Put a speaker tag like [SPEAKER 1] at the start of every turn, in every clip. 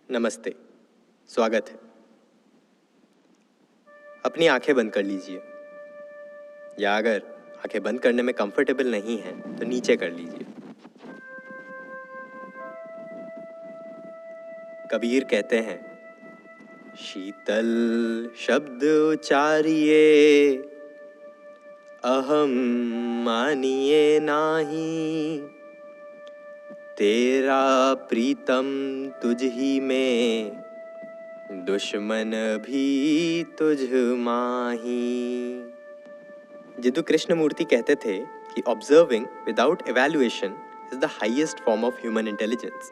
[SPEAKER 1] नमस्ते, स्वागत है। अपनी आंखें बंद कर लीजिए, या अगर आंखें बंद करने में कंफर्टेबल नहीं है तो नीचे कर लीजिए। कबीर कहते हैं, शीतल शब्द उचारिए, अहम मानिए नाही, तेरा प्रीतम तुझ ही में, दुश्मन भी तुझ माही। जिदु कृष्णमूर्ति कहते थे कि observing without evaluation is the highest form of human intelligence,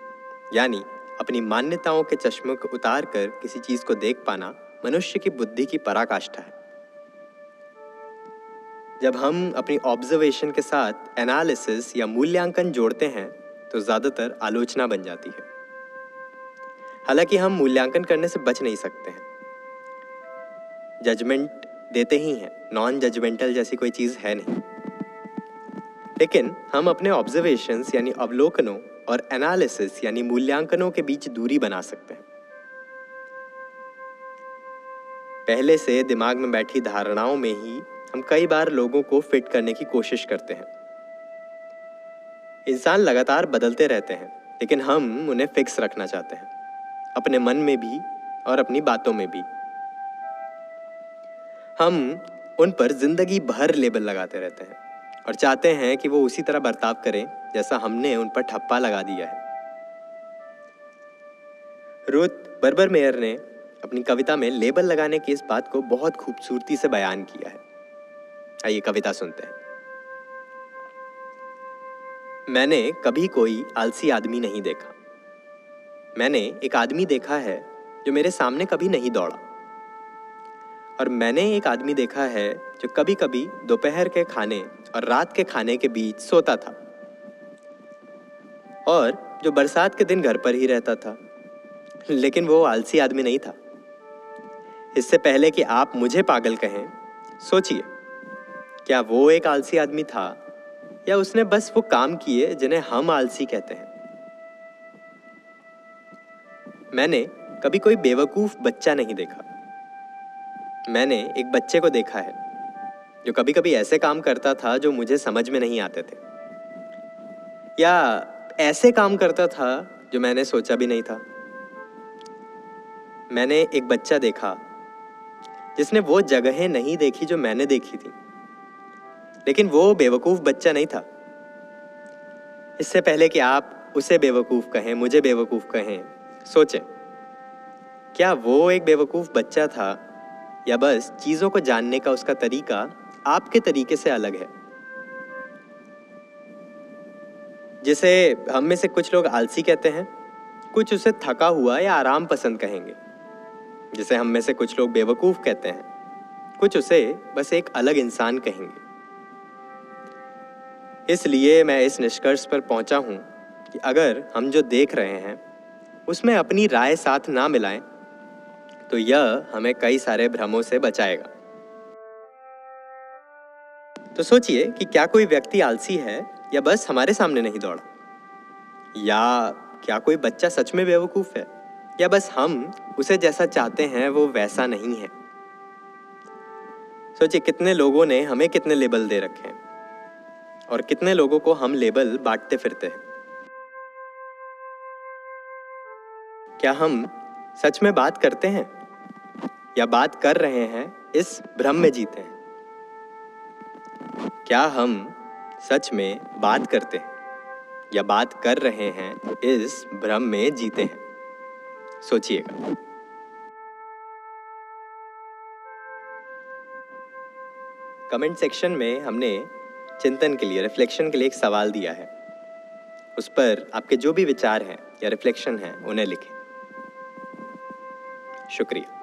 [SPEAKER 1] यानी अपनी मान्यताओं के चश्मे को उतार कर किसी चीज को देख पाना मनुष्य की बुद्धि की पराकाष्ठा है। जब हम अपनी ऑब्जर्वेशन के साथ एनालिसिस या मूल्यांकन जोड़ते हैं तो ज्यादातर आलोचना बन जाती है। हालांकि हम मूल्यांकन करने से बच नहीं सकते हैं, जजमेंट देते ही हैं, नॉन जजमेंटल जैसी कोई चीज है नहीं। लेकिन हम अपने ऑब्जर्वेशंस यानी अवलोकनों और एनालिसिस यानी मूल्यांकनों के बीच दूरी बना सकते हैं। पहले से दिमाग में बैठी धारणाओं में ही हम कई बार लोगों को फिट करने की कोशिश करते हैं। इंसान लगातार बदलते रहते हैं, लेकिन हम उन्हें फिक्स रखना चाहते हैं, अपने मन में भी और अपनी बातों में भी। हम उन पर जिंदगी भर लेबल लगाते रहते हैं और चाहते हैं कि वो उसी तरह बर्ताव करें जैसा हमने उन पर ठप्पा लगा दिया है। रूथ बर्बरमेयर ने अपनी कविता में लेबल लगाने की इस बात को बहुत खूबसूरती से बयान किया है। आइए कविता सुनते हैं। मैंने कभी कोई आलसी आदमी नहीं देखा। मैंने एक आदमी देखा है जो मेरे सामने कभी नहीं दौड़ा। और मैंने एक आदमी देखा है जो कभी कभी दोपहर के खाने और रात के खाने के बीच सोता था, और जो बरसात के दिन घर पर ही रहता था। लेकिन वो आलसी आदमी नहीं था। इससे पहले कि आप मुझे पागल कहें, सोचिए, क्या वो एक आलसी आदमी था या उसने बस वो काम किए जिन्हें हम आलसी कहते हैं। मैंने कभी कोई बेवकूफ बच्चा नहीं देखा। मैंने एक बच्चे को देखा है जो कभी कभी ऐसे काम करता था जो मुझे समझ में नहीं आते थे, या ऐसे काम करता था जो मैंने सोचा भी नहीं था। मैंने एक बच्चा देखा जिसने वो जगहें नहीं देखी जो मैंने देखी थी, लेकिन वो बेवकूफ बच्चा नहीं था। इससे पहले कि आप उसे बेवकूफ कहें, मुझे बेवकूफ कहें, सोचें, क्या वो एक बेवकूफ बच्चा था या बस चीजों को जानने का उसका तरीका आपके तरीके से अलग है। जिसे हम में से कुछ लोग आलसी कहते हैं, कुछ उसे थका हुआ या आराम पसंद कहेंगे। जिसे हम में से कुछ लोग बेवकूफ कहते हैं, कुछ उसे बस एक अलग इंसान कहेंगे। इसलिए मैं इस निष्कर्ष पर पहुंचा हूं कि अगर हम जो देख रहे हैं उसमें अपनी राय साथ ना मिलाएं तो यह हमें कई सारे भ्रमों से बचाएगा। तो सोचिए कि क्या कोई व्यक्ति आलसी है या बस हमारे सामने नहीं दौड़ा, या क्या कोई बच्चा सच में बेवकूफ है या बस हम उसे जैसा चाहते हैं वो वैसा नहीं है। सोचिए कितने लोगों ने हमें कितने लेबल दे रखे हैं और कितने लोगों को हम लेबल बांटते फिरते हैं। क्या हम सच में बात करते हैं या बात कर रहे हैं इस भ्रम में जीते हैं? क्या हम सच में बात करते हैं या बात कर रहे हैं इस भ्रम में जीते हैं? सोचिएगा। कमेंट सेक्शन में हमने चिंतन के लिए, रिफ्लेक्शन के लिए एक सवाल दिया है। उस पर आपके जो भी विचार हैं या रिफ्लेक्शन हैं उन्हें लिखें। शुक्रिया।